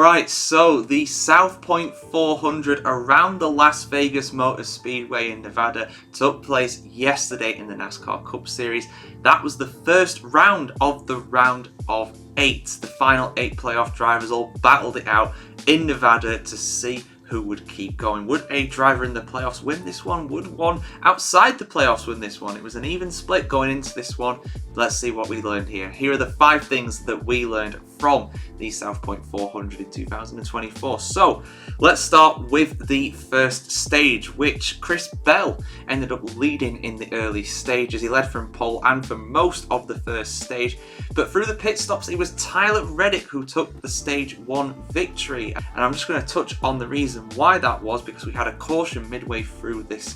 Alright, so the South Point 400 around the Las Vegas Motor Speedway in Nevada took place yesterday in the NASCAR Cup Series. That was the first round of the round of 8. The final 8 playoff drivers all battled it out in Nevada to see who would keep going. Would a driver in the playoffs win this one? Would one outside the playoffs win this one? It was an even split going into this one. Let's see what we learned here. Here are the 5 things that we learned from the South Point 400 in 2024. So let's start with the first stage, which Chris Bell ended up leading in the early stages. He led from pole and for most of the first stage, but through the pit stops it was Tyler Reddick who took the stage 1 victory. And I'm just going to touch on the reason why that was, because we had a caution midway through this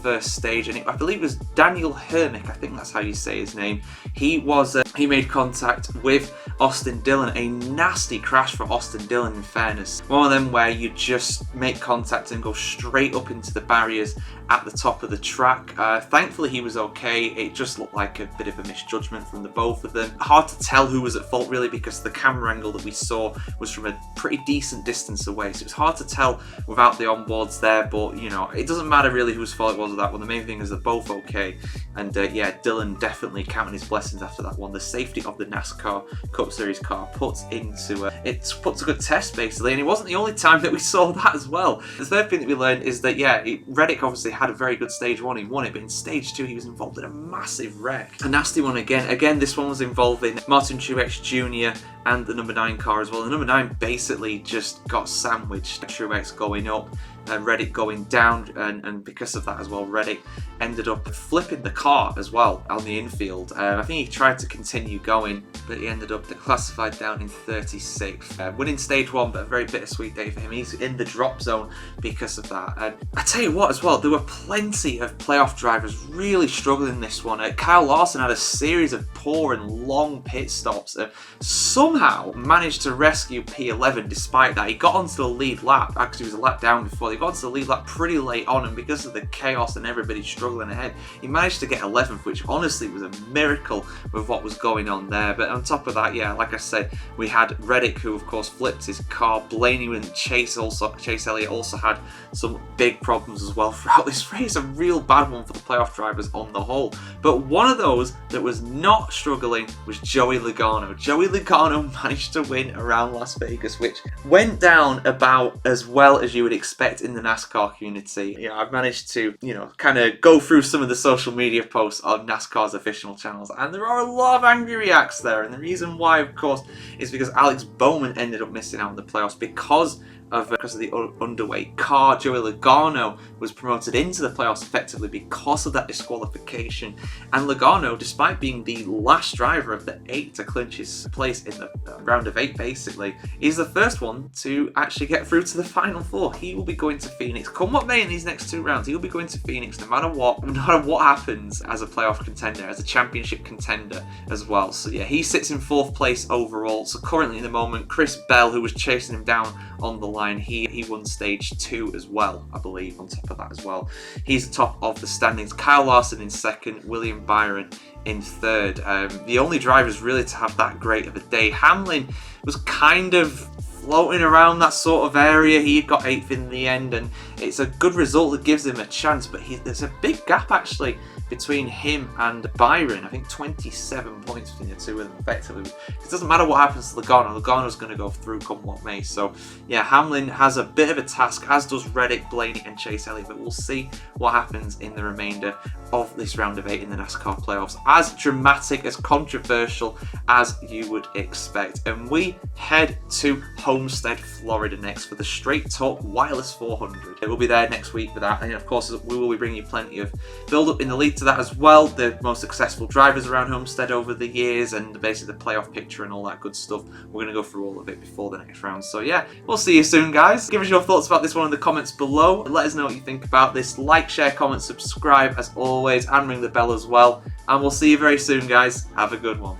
first stage, and I believe it was Daniel Hermick, I think that's how you say his name. He made contact with Austin Dillon. A nasty crash for Austin Dillon, in fairness. One of them where you just make contact and go straight up into the barriers at the top of the track. Thankfully he was okay. It just looked like a bit of a misjudgment from the both of them. Hard to tell who was at fault really, because the camera angle that we saw was from a pretty decent distance away, so it was hard to tell without the onboards there. But you know, it doesn't matter really whose fault it was with that one. The main thing is they're both okay, and yeah, Dillon definitely counting his blessings after that one. The safety of the NASCAR Cup Series car puts a good test basically, and it wasn't the only time that we saw that as well. The third thing that we learned is that yeah, Reddick obviously had a very good stage 1, he won it, but in stage 2 he was involved in a massive wreck. A nasty one again. This one was involving Martin Truex Jr. and the number 9 car as well. The number 9 basically just got sandwiched. Truex going up and Reddick going down, and because of that as well, Reddick ended up flipping the car as well on the infield. I think he tried to continue going, but he ended up classified down in 36th. Winning stage 1, but a very bittersweet day for him. He's in the drop zone because of that. And I tell you what as well, there were plenty of playoff drivers really struggling in this one. Kyle Larson had a series of poor and long pit stops. Somehow managed to rescue P11 despite that. He got onto the lead lap, actually he was a lap down before, he got onto the lead lap pretty late on, and because of the chaos and everybody struggling ahead, he managed to get 11th, which honestly was a miracle with what was going on there. But on top of that, yeah, like I said, we had Reddick who of course flipped his car. Blaney and Chase Elliott also had some big problems as well throughout this race. A real bad one for the playoff drivers on the whole. But one of those that was not struggling was Joey Logano. Joey Logano managed to win around Las Vegas, which went down about as well as you would expect in the NASCAR community. You know, I've managed to, you know, kind of go through some of the social media posts on NASCAR's official channels, and there are a lot of angry reacts there. And the reason why, of course, is because Alex Bowman ended up missing out in the playoffs because of the underweight car. Joey Logano was promoted into the playoffs effectively because of that disqualification, and Logano, despite being the last driver of the 8 to clinch his place in the round of 8 basically, is the first one to actually get through to the final 4. He will be going to Phoenix come what may in these next 2 rounds. He will be going to Phoenix no matter what happens, as a playoff contender, as a championship contender as well. So yeah, he sits in 4th place overall. So currently in the moment, Chris Bell, who was chasing him down on the line, he won stage 2 as well, I believe, on top of that as well. He's the top of the standings. Kyle Larson in 2nd, William Byron in 3rd. The only drivers really to have that great of a day. Hamlin was kind of floating around that sort of area. He got 8th in the end, and it's a good result that gives him a chance, but there's a big gap actually between him and Byron. I think 27 points between the two of them effectively. It doesn't matter what happens to Logano. Logano's going to go through come what may. So yeah, Hamlin has a bit of a task, as does Reddick, Blaney and Chase Elliott, but we'll see what happens in the remainder of this round of 8 in the NASCAR playoffs. As dramatic, as controversial as you would expect. And we head to Homestead, Florida next for the Straight Talk Wireless 400. It will be there next week for that, and of course we will be bringing you plenty of build up in the lead to that as well. The most successful drivers around Homestead over the years, and basically the playoff picture and all that good stuff. We're going to go through all of it before the next round. So yeah, we'll see you soon, guys. Give us your thoughts about this one in the comments below. Let us know what you think about this. Like, share, comment, subscribe as always, and ring the bell as well. And we'll see you very soon, guys. Have a good one.